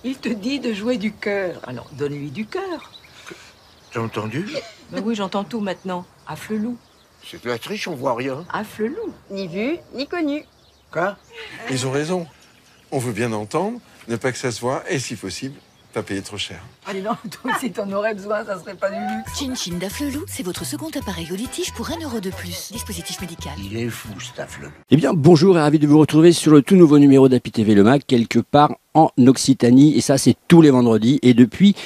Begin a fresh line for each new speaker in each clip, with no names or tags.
Il te dit de jouer du cœur. Alors donne-lui du cœur.
T'as entendu?
Ben oui, j'entends tout maintenant. Affle-loup.
C'est de la triche, on voit rien.
Affle-loup.
Ni vu, ni connu.
Quoi?
Ils ont raison. On veut bien entendre, ne pas que ça se voit, et si possible, pas payer trop cher.
Allez non, toi si t'en aurais besoin, ça serait pas du luxe.
Chin Chin d'Afflelou, c'est votre second appareil auditif pour 1 € de plus. Dispositif médical.
Il est fou, cet affleux.
Eh bien, bonjour et ravi de vous retrouver sur le tout nouveau numéro d'Happy TV Le Mac, quelque part en Occitanie. Et ça, c'est tous les vendredis. Et depuis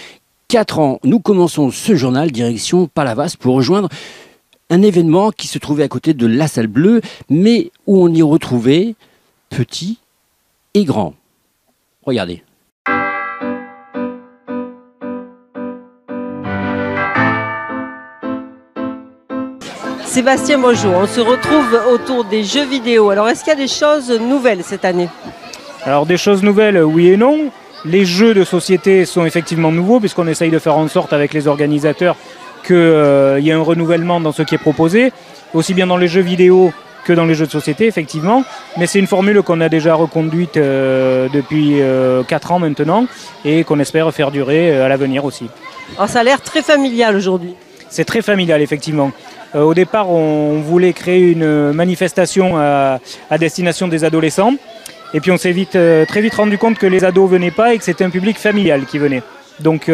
4 ans, nous commençons ce journal direction Palavas pour rejoindre un événement qui se trouvait à côté de la Salle Bleue, mais où on y retrouvait petits et grands. Regardez.
Sébastien, bonjour. On se retrouve autour des jeux vidéo. Alors, est-ce qu'il y a des choses nouvelles cette année?
Alors, des choses nouvelles, oui et non. Les jeux de société sont effectivement nouveaux, puisqu'on essaye de faire en sorte avec les organisateurs qu'il y ait un renouvellement dans ce qui est proposé, aussi bien dans les jeux vidéo que dans les jeux de société, effectivement. Mais c'est une formule qu'on a déjà reconduite depuis 4 ans maintenant, et qu'on espère faire durer à l'avenir aussi.
Alors, ça a l'air très familial aujourd'hui.
C'est très familial, effectivement. Au départ, on voulait créer une manifestation à destination des adolescents. Et puis on s'est très vite rendu compte que les ados venaient pas et que c'était un public familial qui venait. Donc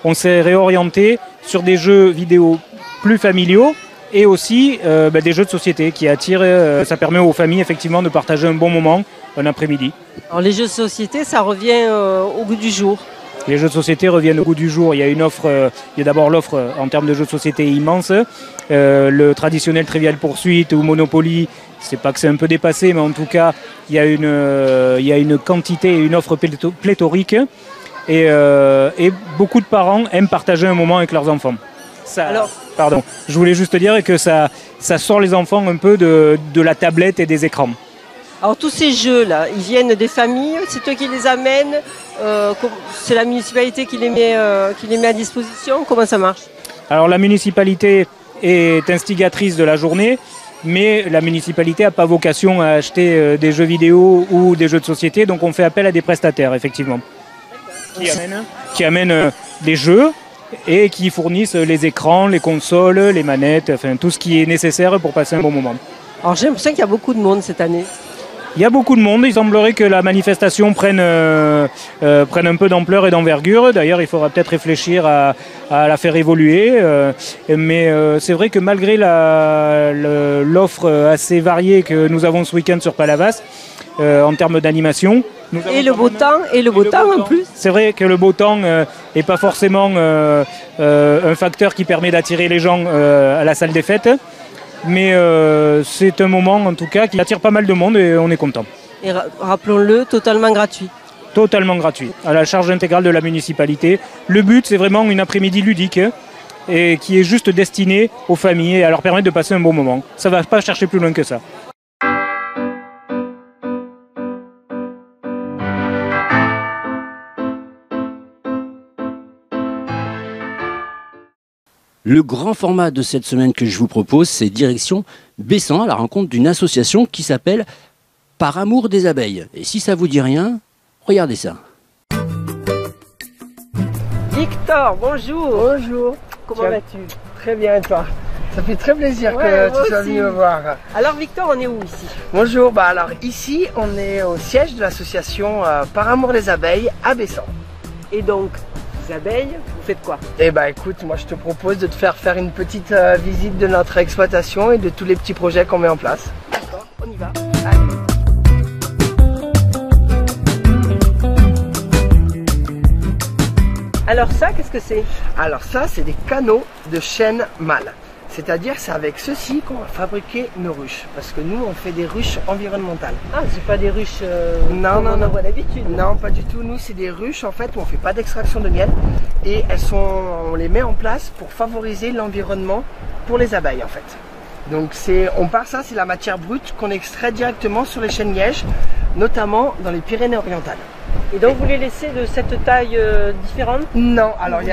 on s'est réorienté sur des jeux vidéo plus familiaux et aussi des jeux de société qui attirent. Ça permet aux familles effectivement de partager un bon moment, un après-midi.
Alors les jeux de société, ça revient au goût du jour.
Les jeux de société reviennent au goût du jour. Il y a une offre, il y a d'abord l'offre en termes de jeux de société immense. Le traditionnel Trivial Poursuite ou Monopoly, c'est pas que c'est un peu dépassé, mais en tout cas, il y a une quantité et une offre pléthorique. Et beaucoup de parents aiment partager un moment avec leurs enfants. Pardon, je voulais juste dire que ça sort les enfants un peu de la tablette et des écrans.
Alors tous ces jeux-là, ils viennent des familles, c'est toi qui les amènes, c'est la municipalité qui les met à disposition, comment ça marche? Alors
la municipalité est instigatrice de la journée, mais la municipalité n'a pas vocation à acheter des jeux vidéo ou des jeux de société, donc on fait appel à des prestataires, effectivement, qui amènent des jeux et qui fournissent les écrans, les consoles, les manettes, enfin tout ce qui est nécessaire pour passer un bon moment.
Alors j'ai l'impression qu'il y a beaucoup de monde cette année.
Il y a beaucoup de monde, il semblerait que la manifestation prenne un peu d'ampleur et d'envergure. D'ailleurs, il faudra peut-être réfléchir à la faire évoluer. Mais c'est vrai que malgré l'offre assez variée que nous avons ce week-end sur Palavas, en termes d'animation...
Et le beau temps en plus.
C'est vrai que le beau temps n'est pas forcément un facteur qui permet d'attirer les gens à la salle des fêtes. Mais c'est un moment en tout cas qui attire pas mal de monde et on est content.
Et rappelons-le, totalement gratuit.
Totalement gratuit, à la charge intégrale de la municipalité. Le but, c'est vraiment une après-midi ludique et qui est juste destinée aux familles et à leur permettre de passer un bon moment. Ça ne va pas chercher plus loin que ça.
Le grand format de cette semaine que je vous propose, c'est direction Bessan, à la rencontre d'une association qui s'appelle Par Amour des Abeilles. Et si ça vous dit rien, regardez ça.
Victor, bonjour.
Bonjour.
Comment vas-tu?
Très bien, et toi? Ça fait très plaisir
Ouais,
que tu sois venu me voir.
Alors Victor, on est où ici?
Bonjour, alors ici on est au siège de l'association Par Amour des Abeilles à Bessan.
Et donc, les abeilles, vous faites quoi?
Eh ben écoute, moi je te propose de te faire une petite visite de notre exploitation et de tous les petits projets qu'on met en place.
D'accord, on y va.
Allez.
Alors ça, qu'est-ce que c'est?
Alors ça, c'est des canaux de chêne mâle. C'est-à-dire c'est avec ceci qu'on va fabriquer nos ruches. Parce que nous, on fait des ruches environnementales.
Ah, c'est pas des ruches
non,
on en voit d'habitude.
Non, pas du tout. Nous, c'est des ruches en fait où on fait pas d'extraction de miel. Et on les met en place pour favoriser l'environnement pour les abeilles en fait. Donc c'est la matière brute qu'on extrait directement sur les chênes lièges, notamment dans les Pyrénées-Orientales.
Et donc vous les laissez de cette taille différente?
Non, alors il y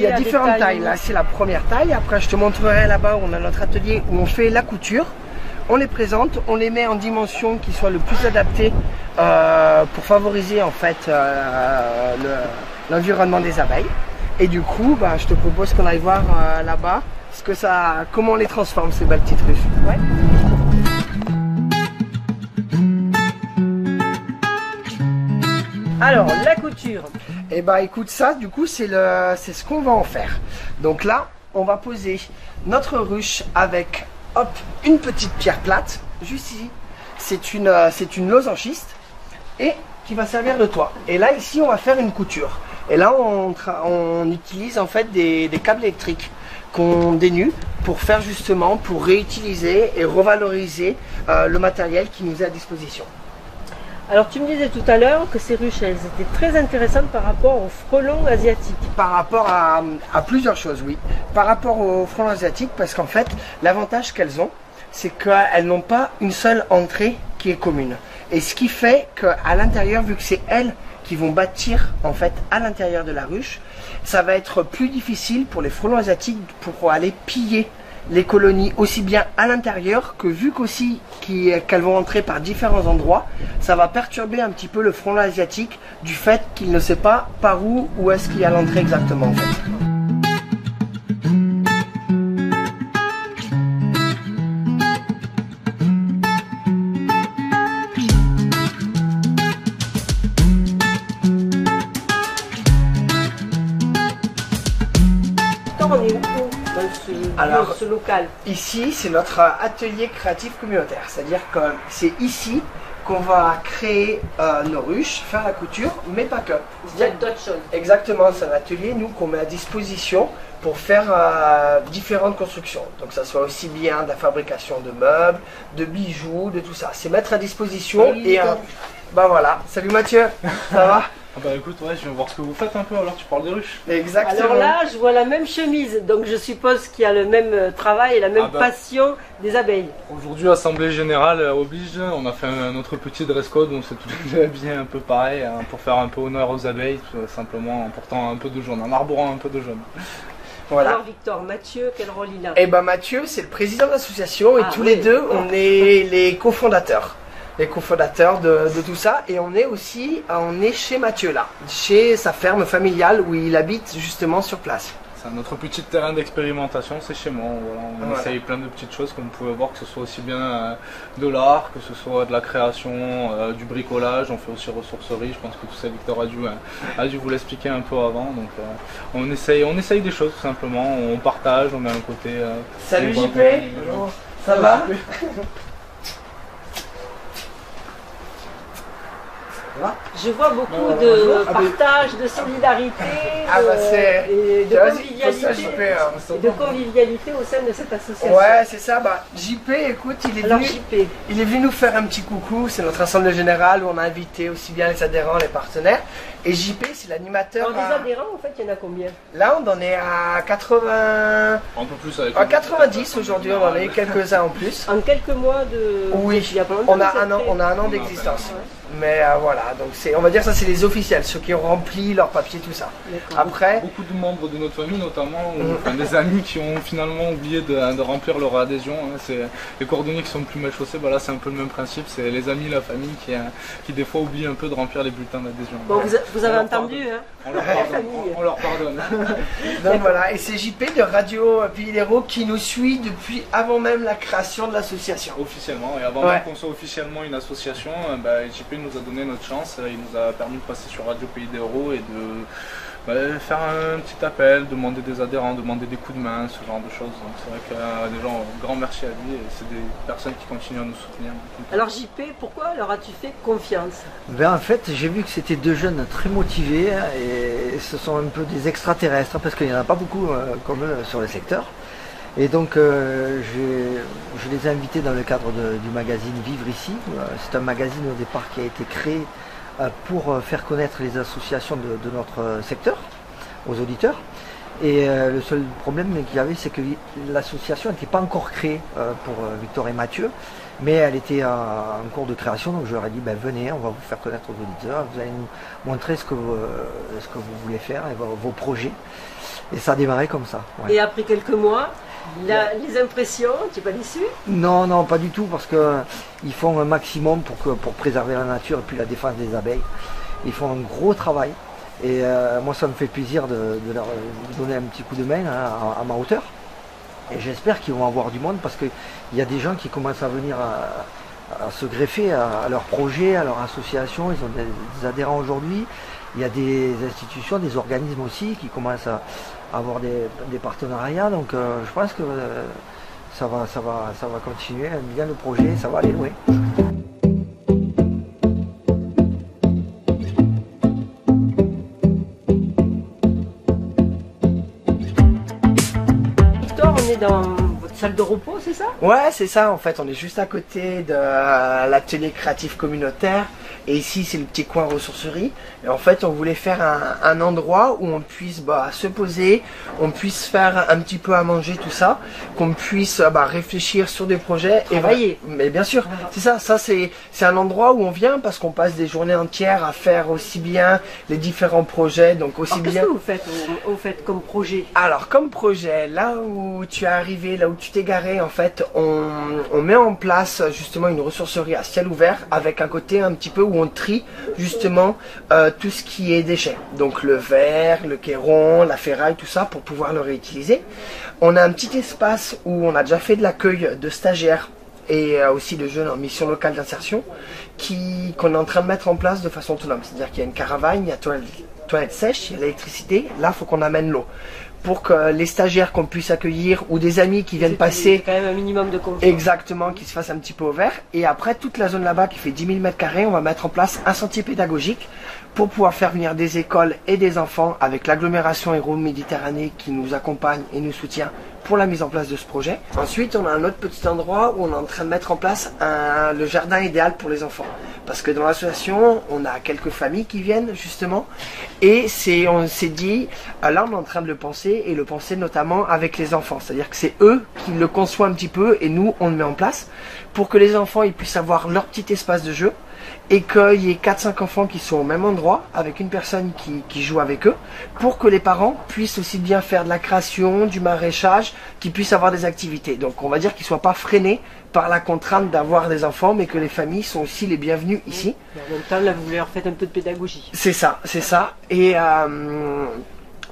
a différentes tailles. Là c'est la première taille, après je te montrerai là-bas où on a notre atelier où on fait la couture, on les présente, on les met en dimension qui soit le plus adaptée pour favoriser en fait l'environnement des abeilles. Et du coup, bah, je te propose qu'on aille voir là-bas comment on les transforme ces belles petites ruches. Ouais.
Alors, la couture.
Et bah écoute, ça du coup c'est ce qu'on va en faire. Donc là, on va poser notre ruche avec hop, une petite pierre plate, juste ici. C'est une lose en schiste et qui va servir de toit. Et là ici on va faire une couture. Et là on utilise en fait des câbles électriques qu'on dénue pour faire justement, pour réutiliser et revaloriser le matériel qui nous est à disposition.
Alors tu me disais tout à l'heure que ces ruches, elles étaient très intéressantes par rapport aux frelons asiatiques.
Par rapport à plusieurs choses, oui. Par rapport aux frelons asiatiques, parce qu'en fait, l'avantage qu'elles ont, c'est qu'elles n'ont pas une seule entrée qui est commune. Et ce qui fait qu'à l'intérieur, vu que c'est elles qui vont bâtir en fait à l'intérieur de la ruche, ça va être plus difficile pour les frelons asiatiques pour aller piller les colonies aussi bien à l'intérieur que vu qu'aussi qu'elles vont entrer par différents endroits, ça va perturber un petit peu le frelon asiatique du fait qu'il ne sait pas par où est-ce qu'il y a l'entrée exactement en fait.
On est où dans ce local?
Ici, c'est notre atelier créatif communautaire. C'est-à-dire que c'est ici qu'on va créer nos ruches, faire la couture, mais pas que.
C'est d'autres choses.
Exactement, c'est un atelier, nous, qu'on met à disposition pour faire différentes constructions. Donc ça soit aussi bien de la fabrication de meubles, de bijoux, de tout ça. C'est mettre à disposition et bah voilà. Salut Mathieu, ça va?
Ah bah écoute, ouais, je viens voir ce que vous faites un peu, alors tu parles des ruches.
Exactement.
Alors là, je vois la même chemise, donc je suppose qu'il y a le même travail et la même passion des abeilles.
Aujourd'hui, Assemblée Générale oblige, on a fait notre petit dress code, on s'est tous habillés un peu pareil, hein, pour faire un peu honneur aux abeilles, tout simplement en portant un peu de jaune, en arborant un peu de jaune.
Voilà.
Alors Victor, Mathieu, quel rôle il a?
Eh ben Mathieu, c'est le président de l'association et tous les deux, on est les cofondateurs. Les cofondateurs de tout ça, et on est chez Mathieu là, chez sa ferme familiale où il habite justement sur place.
C'est notre petit terrain d'expérimentation, c'est chez moi. Voilà, on essaye plein de petites choses comme vous pouvez voir, que ce soit aussi bien de l'art, que ce soit de la création, du bricolage, on fait aussi ressourcerie, je pense que tout ça Victor a dû vous l'expliquer un peu avant. Donc on essaye des choses tout simplement, on partage, on met un côté...
Salut JP, ça va?
Je vois beaucoup de partage, de solidarité, et de convivialité au sein de cette association.
Ouais, c'est ça. Bah, JP, écoute, il est venu nous faire un petit coucou. C'est notre assemblée générale où on a invité aussi bien les adhérents, les partenaires. Et JP, c'est l'animateur.
Des adhérents, en fait, il y en a combien?
Là, on en est à 80.
Un peu plus avec.
À 90 aujourd'hui, on en a eu quelques-uns en plus.
En quelques mois de.
Oui, on a un an d'existence. Mais voilà, donc on va dire ça, c'est les officiels, ceux qui ont rempli leur papier, tout ça. Après,
beaucoup de membres de notre famille notamment, des amis qui ont finalement oublié de remplir leur adhésion. Hein. C'est les cordonniers qui sont plus mal chaussés, bah là c'est un peu le même principe, c'est les amis, la famille qui des fois oublient un peu de remplir les bulletins d'adhésion.
Bon, vous avez entendu, hein?
On leur pardonne.
Donc voilà, et c'est JP de Radio Pays d'Hérault qui nous suit depuis avant même la création de l'association.
Officiellement, et avant même qu'on soit officiellement une association, JP nous a donné notre chance, il nous a permis de passer sur Radio Pays d'Hérault et de faire un petit appel, demander des adhérents, demander des coups de main, ce genre de choses. Donc c'est vrai que déjà un grand merci à lui et c'est des personnes qui continuent à nous soutenir.
Alors JP, pourquoi leur as-tu fait confiance?
En fait, j'ai vu que c'était deux jeunes très motivés et ce sont un peu des extraterrestres parce qu'il n'y en a pas beaucoup comme eux sur le secteur. Et donc je les ai invités dans le cadre du magazine Vivre Ici. C'est un magazine au départ qui a été créé pour faire connaître les associations de notre secteur aux auditeurs. Et le seul problème qu'il y avait, c'est que l'association n'était pas encore créée pour Victor et Mathieu, mais elle était en cours de création. Donc je leur ai dit, venez, on va vous faire connaître aux auditeurs, vous allez nous montrer ce que vous voulez faire et vos projets. Et ça a démarré comme ça. Ouais.
Et après quelques mois, Les impressions, tu n'es pas déçu?
Non, non, pas du tout, parce qu'ils font un maximum pour préserver la nature et puis la défense des abeilles. Ils font un gros travail. Et moi, ça me fait plaisir de leur donner un petit coup de main à ma hauteur. Et j'espère qu'ils vont avoir du monde, parce qu'il y a des gens qui commencent à venir à se greffer à leur projet, à leur association. Ils ont des adhérents aujourd'hui. Il y a des institutions, des organismes aussi qui commencent à avoir des partenariats. Donc je pense que ça va continuer bien le projet, ça va aller loin.
Victor, on est dans votre salle de repos, c'est ça?
Ouais, c'est ça, en fait, on est juste à côté de l'atelier créatif communautaire. Et ici, c'est le petit coin ressourcerie. Et en fait, on voulait faire un endroit où on puisse se poser, on puisse faire un petit peu à manger, tout ça, qu'on puisse réfléchir sur des projets.
Travailler.
Mais bien sûr, c'est ça. Ça, c'est un endroit où on vient parce qu'on passe des journées entières à faire aussi bien les différents projets. Donc aussi bien.
Qu'est-ce que vous faites comme projet?
Alors, comme projet, là où tu es arrivé, là où tu t'es garé, en fait, on met en place justement une ressourcerie à ciel ouvert avec un côté un petit peu où on trie justement tout ce qui est déchets. Donc le verre, le kéron, la ferraille, tout ça pour pouvoir le réutiliser. On a un petit espace où on a déjà fait de l'accueil de stagiaires et aussi de jeunes en mission locale d'insertion qu'on est en train de mettre en place de façon autonome. C'est-à-dire qu'il y a une caravane, il y a toilette sèche, il y a l'électricité. Là, il faut qu'on amène l'eau. Pour que les stagiaires qu'on puisse accueillir ou des amis qui viennent passer.
Quand même un minimum de confort.
Exactement, qui se fassent un petit peu au vert. Et après, toute la zone là-bas qui fait 10 000 m², on va mettre en place un sentier pédagogique pour pouvoir faire venir des écoles et des enfants avec l'agglomération Hérault-Méditerranée qui nous accompagne et nous soutient pour la mise en place de ce projet. Ensuite, on a un autre petit endroit où on est en train de mettre en place le jardin idéal pour les enfants. Parce que dans l'association, on a quelques familles qui viennent justement. Et on s'est dit, là on est en train de le penser, et le penser notamment avec les enfants. C'est-à-dire que c'est eux qui le conçoivent un petit peu et nous on le met en place pour que les enfants ils puissent avoir leur petit espace de jeu. Et qu'il y ait 4-5 enfants qui sont au même endroit avec une personne qui joue avec eux pour que les parents puissent aussi bien faire de la création, du maraîchage, qu'ils puissent avoir des activités. Donc on va dire qu'ils ne soient pas freinés par la contrainte d'avoir des enfants, mais que les familles sont aussi les bienvenues ici.
Mais en même temps, là vous leur faites un peu de pédagogie.
C'est ça, c'est ça.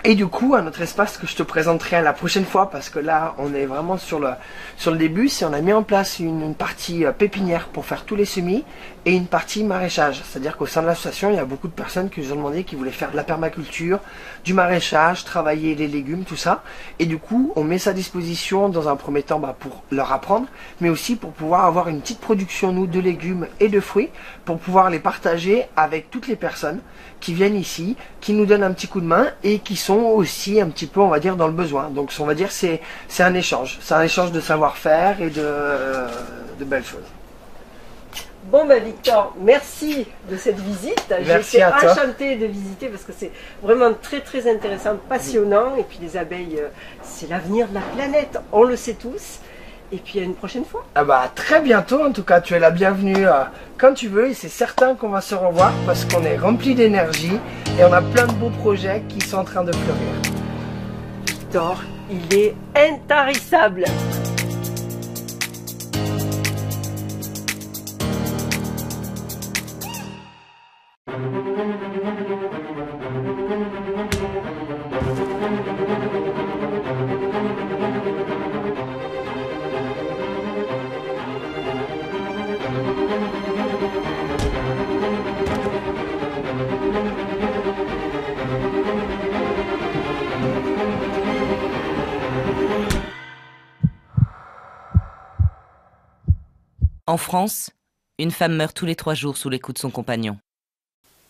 Et du coup, un autre espace que je te présenterai la prochaine fois, parce que là, on est vraiment sur le début, c'est on a mis en place une partie pépinière pour faire tous les semis et une partie maraîchage. C'est-à-dire qu'au sein de l'association, il y a beaucoup de personnes qui nous ont demandé qui voulaient faire de la permaculture, du maraîchage, travailler les légumes, tout ça. Et du coup, on met ça à disposition dans un premier temps pour leur apprendre, mais aussi pour pouvoir avoir une petite production, nous, de légumes et de fruits, pour pouvoir les partager avec toutes les personnes qui viennent ici, qui nous donnent un petit coup de main et qui sont aussi un petit peu, on va dire, dans le besoin. Donc on va dire c'est un échange. C'est un échange de savoir-faire et de belles choses.
Bon Victor, merci de cette visite.
Merci à toi.
Enchantée de visiter parce que c'est vraiment très très intéressant, passionnant. Et puis les abeilles, c'est l'avenir de la planète, on le sait tous. Et puis à une prochaine fois.
Très bientôt, en tout cas tu es la bienvenue quand tu veux, et c'est certain qu'on va se revoir parce qu'on est rempli d'énergie et on a plein de beaux projets qui sont en train de fleurir.
Victor, il est intarissable.
En France, une femme meurt tous les 3 jours sous les coups de son compagnon.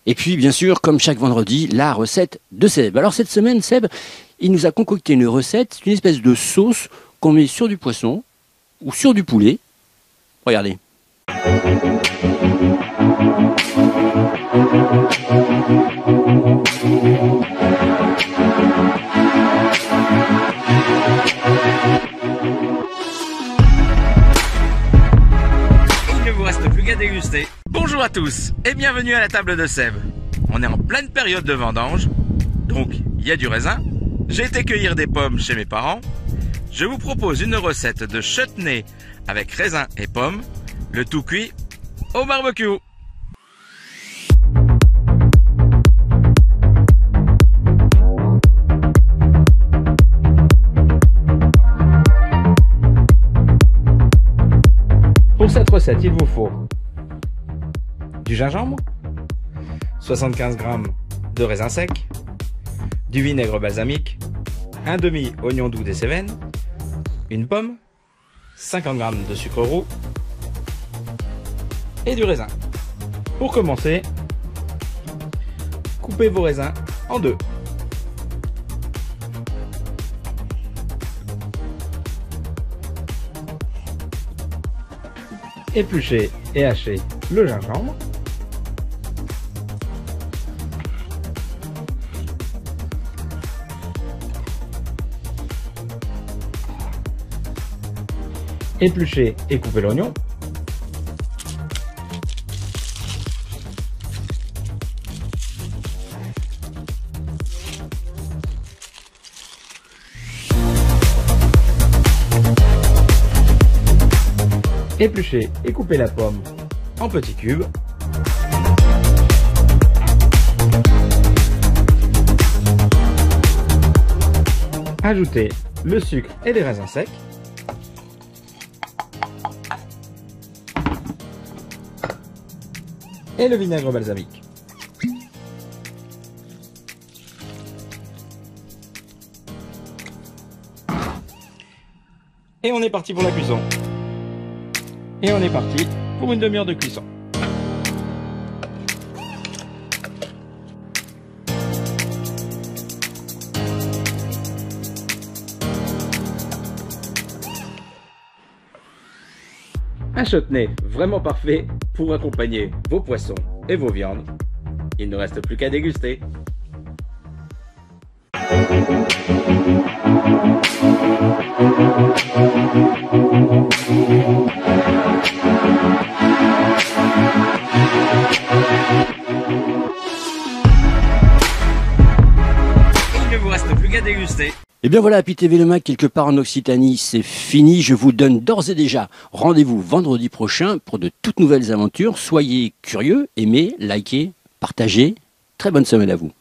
Et puis, bien sûr, comme chaque vendredi, la recette de Seb. Alors cette semaine, Seb, il nous a concocté une recette, une espèce de sauce qu'on met sur du poisson ou sur du poulet. Regardez.
Déguster. Bonjour à tous et bienvenue à la table de Seb. On est en pleine période de vendange, donc il y a du raisin. J'ai été cueillir des pommes chez mes parents. je vous propose une recette de chutney avec raisin et pommes, le tout cuit au barbecue.
Pour cette recette, il vous faut du gingembre, 75 g de raisin sec, du vinaigre balsamique, un demi-oignon doux des Cévennes, une pomme, 50 g de sucre roux et du raisin. Pour commencer, coupez vos raisins en deux. Épluchez et hachez le gingembre. Épluchez et coupez l'oignon. Épluchez et coupez la pomme en petits cubes. Ajoutez le sucre et les raisins secs. Et le vinaigre balsamique. Et on est parti pour la cuisson. Et on est parti pour une demi-heure de cuisson. Un chutney vraiment parfait pour accompagner vos poissons et vos viandes. Il ne reste plus qu'à déguster.
Il ne vous reste plus qu'à déguster.
Et bien voilà, Happy TV Le Mac, quelque part en Occitanie, c'est fini. Je vous donne d'ores et déjà rendez-vous vendredi prochain pour de toutes nouvelles aventures. Soyez curieux, aimez, likez, partagez. Très bonne semaine à vous.